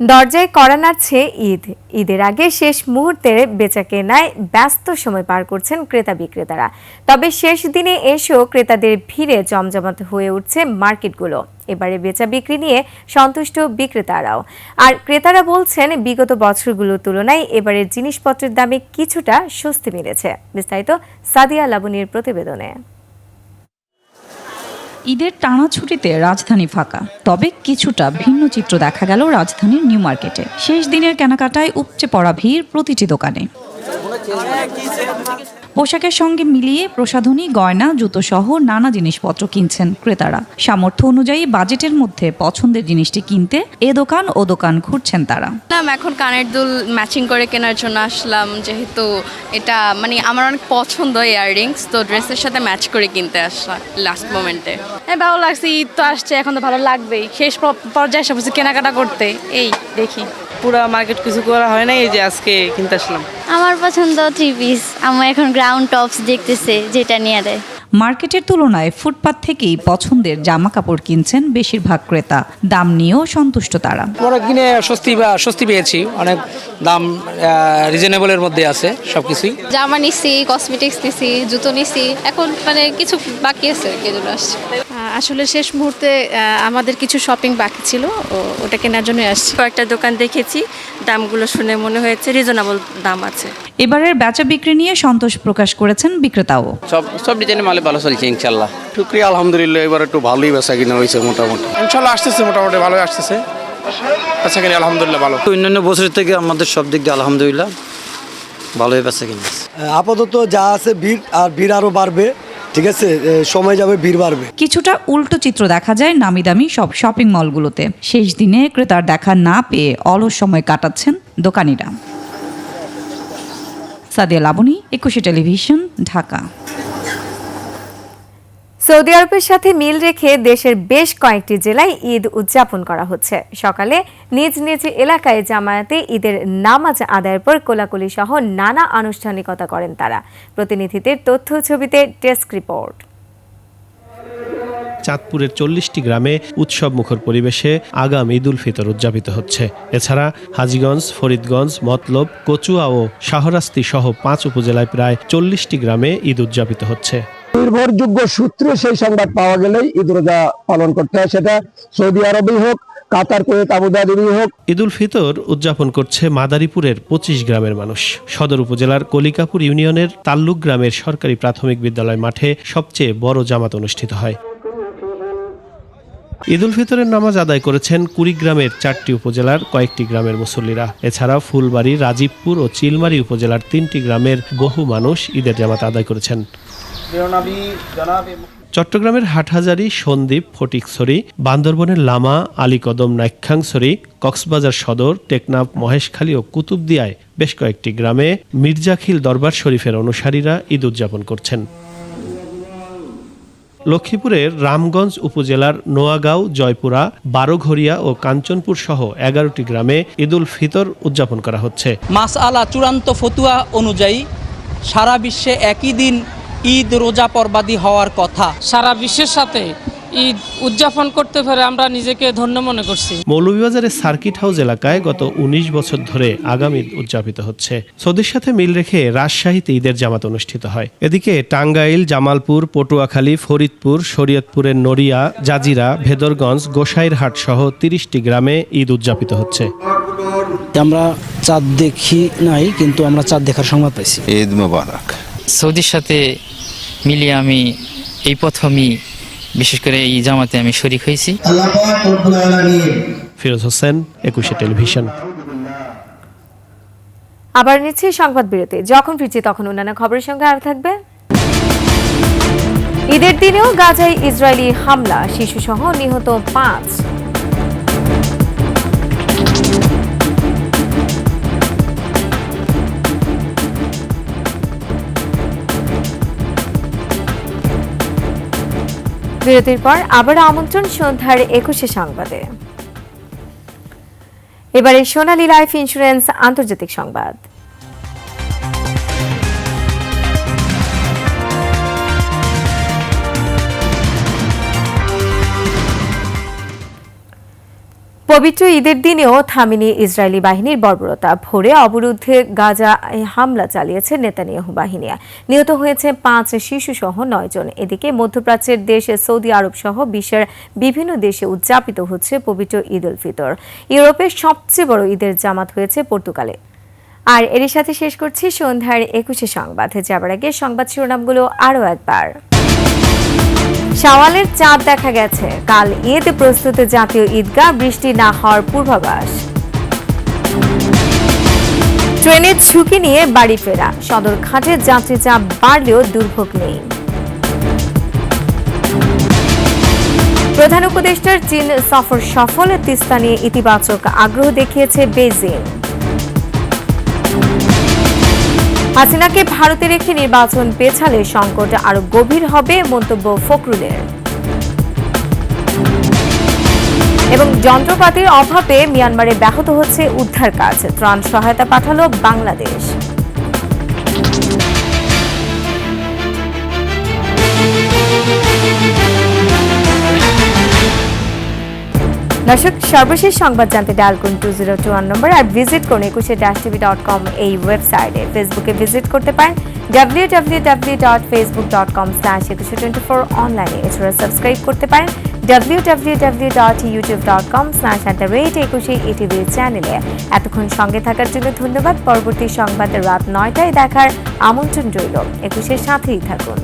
দরজায় কড়া নাড়ছে ঈদ। ঈদের আগে শেষ মুহূর্তের বেচাকেনায় ব্যস্ত সময় পার করছেন ক্রেতা বিক্রেতারা। তবে শেষ দিনে এসেও ক্রেতাদের ভিড়ে জমজমাট হয়ে উঠছে মার্কেটগুলো। এবারে বেচা বিক্রি নিয়ে সন্তুষ্ট বিক্রেতারাও। আর ক্রেতারা বলছেন, বিগত বছরগুলোর তুলনায় এবারের জিনিসপত্রের দামে কিছুটা স্বস্তি মিলেছে। বিস্তারিত সাদিয়া লাবনীর প্রতিবেদনে। ঈদের টানা ছুটিতে রাজধানী ফাঁকা, তবে কিছুটা ভিন্ন চিত্র দেখা গেল রাজধানীর নিউ মার্কেটে। শেষ দিনের কেনাকাটায় উপচে পড়া ভিড় প্রতিটি দোকানে। পোশাকের সঙ্গে মিলিয়ে প্রসাধনী, গয়না, জুতো সহ নানা জিনিসপত্র কিনছেন ক্রেতারা। সামর্থ্য অনুযায়ী বাজেটের মধ্যে পছন্দের জিনিসটি কিনতে এ দোকান ও দোকান ঘুরছেন তারা। এখন কানের দুল ম্যাচিং করে কেনার জন্য আসলাম, যেহেতু এটা মানে আমার অনেক পছন্দ ইয়াররিংস, তো ড্রেসের সাথে ম্যাচ করে কিনতে আসলাম লাস্ট মোমেন্টে। ভালো লাগছে, ঈদ তো আসছে, এখন তো ভালো লাগবেই। শেষ পর্যায়ে সব কিছু কেনাকাটা করতে এই দেখি পুরা মার্কেট কিছু করা হয় না, এই যে আজকে কিনতে আসলাম। আমার পছন্দ 3 পিস। আমার এখন গ্রাউন্ড টপস দেখতেছে, যেটা নিয়ে দেয়। মার্কেটের তুলনায় ফুটপাত থেকেই পছন্দের জামা কাপড় কিনছেন বেশিরভাগ ক্রেতা। দাম নিয়েও সন্তুষ্ট তারা। আমরা কিনে স্বস্তি পেয়েছি, অনেক দাম রিজনেবলের মধ্যে আছে সবকিছুই। জামা নিছি, কসমেটিক্স নিছি, জুতো নিছি, এখন মানে কিছু বাকি আছে কেজন্য আসছে। আসলে শেষ মুহূর্তে আমাদের কিছু শপিং বাকি ছিল, ওটা কেনার জন্য আসছি। কয়েকটা দোকান দেখেছি, দামগুলো শুনে মনে হয়েছে রিজনেবল দাম আছে। এবারের বেচা বিক্রি নিয়ে সন্তোষ প্রকাশ করেছেন বিক্রেতাও। সব ডিজাইনের মালে ভালো চলছে ইনশাল্লাহ। শুক্রিয়া, আলহামদুলিল্লাহ এবার একটু ভালোই বেচা কিনা হয়েছে মোটামুটি। ইনশাল্লাহ আসতেছে, মোটামুটি ভালোই আসতেছে বেচা কিনা, আলহামদুলিল্লাহ ভালো। অন্যান্য বছরের থেকে আমাদের সব দিক দিয়ে আলহামদুলিল্লাহ ভালোই বেচা কিনা। আপাতত যা আছে ভিড়, আর ভিড় আরো বাড়বে। ঠিক আছে, সময় যাবে, ভিড় বাড়বে। কিছুটা উল্টো চিত্র দেখা যায় নামি দামি সব শপিং মলগুলোতে। শেষ দিনে ক্রেতার দেখা না পেয়ে অলস সময় কাটাচ্ছেন দোকানিরা। সাদিয়া লাবনী, 21 টেলিভিশন, ঢাকা। সৌদি আরবের সাথে মিল রেখে দেশের বেশ কয়েকটি জেলায় ঈদ উদযাপন করা হচ্ছে। সকালে নিজ নিজ এলাকায় জামায়াতে ঈদের নামাজ আদায়ের পর কোলাকুলি সহ নানা আনুষ্ঠানিকতা করেন তারা। প্রতিনিধিদের তথ্য ছবিতে ডেস্ক রিপোর্ট। চাঁদপুরের 40টি গ্রামে উৎসব মুখর পরিবেশে আগাম ঈদ উল ফিতর উদযাপিত হচ্ছে। এছাড়া হাজীগঞ্জ, ফরিদগঞ্জ, মতলব, কচুয়া ও শাহরাস্তি সহ 5 উপজেলায় প্রায় 40টি গ্রামে ঈদ উদযাপিত হচ্ছে। নির্ভরযোগ্য সূত্রে সেই সংবাদ পাওয়া গেলেই ঈদ রোজা পালন করতে হয়, সেটা সৌদি আরবেই হোক, কাতার, কুয়েত, আবুধাবি হোক। ঈদ উল ফিতর উদযাপন করছে মাদারীপুরের 25 গ্রামের মানুষ। সদর উপজেলার কলিকাপুর ইউনিয়নের তাল্লুক গ্রামের সরকারি প্রাথমিক বিদ্যালয় মাঠে সবচেয়ে বড় জামাত অনুষ্ঠিত হয়। ঈদ উল ফিতরের নামাজ আদায় করেছেন কুড়িগ্রামের 4টি উপজেলার কয়েকটি গ্রামের মুসল্লিরা। এছাড়া ফুলবাড়ি, রাজীবপুর ও চিলমারী উপজেলার 3টি গ্রামের বহু মানুষ ঈদের জামাত আদায় করেছেন। চট্টগ্রামের হাটহাজারী, সন্দ্বীপ, ফটিকছড়ি, বান্দরবনের লামা, আলীকদম, নাইক্ষ্যংছড়ি, কক্সবাজার সদর, টেকনাফ, মহেশখালী ও কুতুবদিয়ায় বেশ কয়েকটি গ্রামে মির্জাখিল দরবার শরীফের অনুসারীরা ঈদ উদযাপন করছেন। লক্ষ্মীপুরের রামগঞ্জ উপজেলার নোয়াগাঁও, জয়পুরা, বারোঘরিয়া ও কাঞ্চনপুর সহ 11টি গ্রামে ঈদ উল ফিতর উদযাপন করা হচ্ছে। মাসআলা চূড়ান্ত ফতুয়া অনুযায়ী সারা বিশ্বে একই দিন ঈদ রোজা পর্বাদি হওয়ার কথা। সারা বিশ্বের সাথে ঈদ উদযাপন করতে পেরে আমরা নিজেকে ধন্য মনে করছি। মৌলভীবাজারের সার্কিট হাউস এলাকায় গত 19 বছর ধরে আগাম ঈদ উদযাপিত হচ্ছে। সৌদির সাথে মিল রেখে রাজশাহীতে ঈদের জামাত অনুষ্ঠিত হয়। এদিকে টাঙ্গাইল, জামালপুর, পটুয়াখালী, ফরিদপুর, শরীয়তপুরের নড়িয়া, জাজিরা, ভেদরগঞ্জ, গোসাইরহাট সহ 30টি গ্রামে ঈদ উদযাপিত হচ্ছে। আমরা চাঁদ দেখি নাই, কিন্তু আমরা চাঁদ দেখার সংবাদ পাইছি। ঈদ মোবারক। সৌদির সাথে মিলিয়ে আমি এই প্রথমই বিশেষ করে এই জামাতে আমি শরীক হয়েছি। ফিরোজ হোসেন, 21 টেলিভিশন। আবার নিচ্ছি সংবাদ বিরতি। যখন ফিরছি তখন অন্যান্য খবরের সঙ্গে আর থাকবে। ঈদের দিনেও গাজায় ইসরায়েলি হামলা, শিশুসহ নিহত 5। বিরতির পর আবার আমন্ত্রণ সন্ধ্যার 21 সংবাদে। এবারে সোনালী লাইফ ইন্স্যুরেন্স আন্তর্জাতিক সংবাদ। পবিত্র ঈদের দিনেও থামেনি ইসরায়েলি বাহিনীর বর্বরতা। ভোরে অবরুদ্ধে গাজা হামলা চালিয়েছে নেতানিয়াহু বাহিনী। নিহত হয়েছে 5 শিশু সহ 9 জন। এদিকে মধ্যপ্রাচ্যের দেশ সৌদি আরব সহ বিশ্বের বিভিন্ন দেশে উদযাপিত হচ্ছে পবিত্র ঈদ উল ফিতর। ইউরোপের সবচেয়ে বড় ঈদের জামাত হয়েছে পর্তুগালে। আর এরই সাথে শেষ করছি সন্ধ্যার 21 সংবাদ। যাবার আগে সংবাদ শিরোনামগুলো আরও একবার। শাওয়ালের চাঁদ দেখা গেছে। কাল ঈদ প্রস্তুত জাতীয় ঈদগাহ, বৃষ্টি না হওয়ার পূর্বাভাস। ট্রেনের ঝুঁকি নিয়ে বাড়ি ফেরা, সদরঘাটে যাত্রী চাপ বাড়লেও দুর্ভোগ নেই। প্রধান উপদেষ্টার চীন সফর সফল, তিস্তা নিয়ে ইতিবাচক আগ্রহ দেখিয়েছে বেইজিং। হাসিনাকে ভারতে রেখে নির্বাচন পেছালে সংকট আরো গভীর হবে, মন্তব্য ফখরুলের। এবং যন্ত্রপাতির অভাবে মিয়ানমারে ব্যাহত হচ্ছে উদ্ধার কাজ, ত্রাণ সহায়তা পাঠালো বাংলাদেশ। দর্শক, সর্বশেষ সংবাদ জানতে ডায়াল করুন 2021 নম্বর আর ভিজিট করুন 21-tv.com এই ওয়েবসাইটে। ফেসবুকে ভিজিট করতে পারেন www.facebook.com/2124 অনলাইনে। এছাড়া সাবস্ক্রাইব করতে পারেন www.youtube.com/21etv চ্যানেলে। এতক্ষণ সঙ্গে থাকার জন্য ধন্যবাদ। পরবর্তী সংবাদ রাত 9টায় দেখার আমন্ত্রণ রইল। 21-এর সাথেই থাকুন।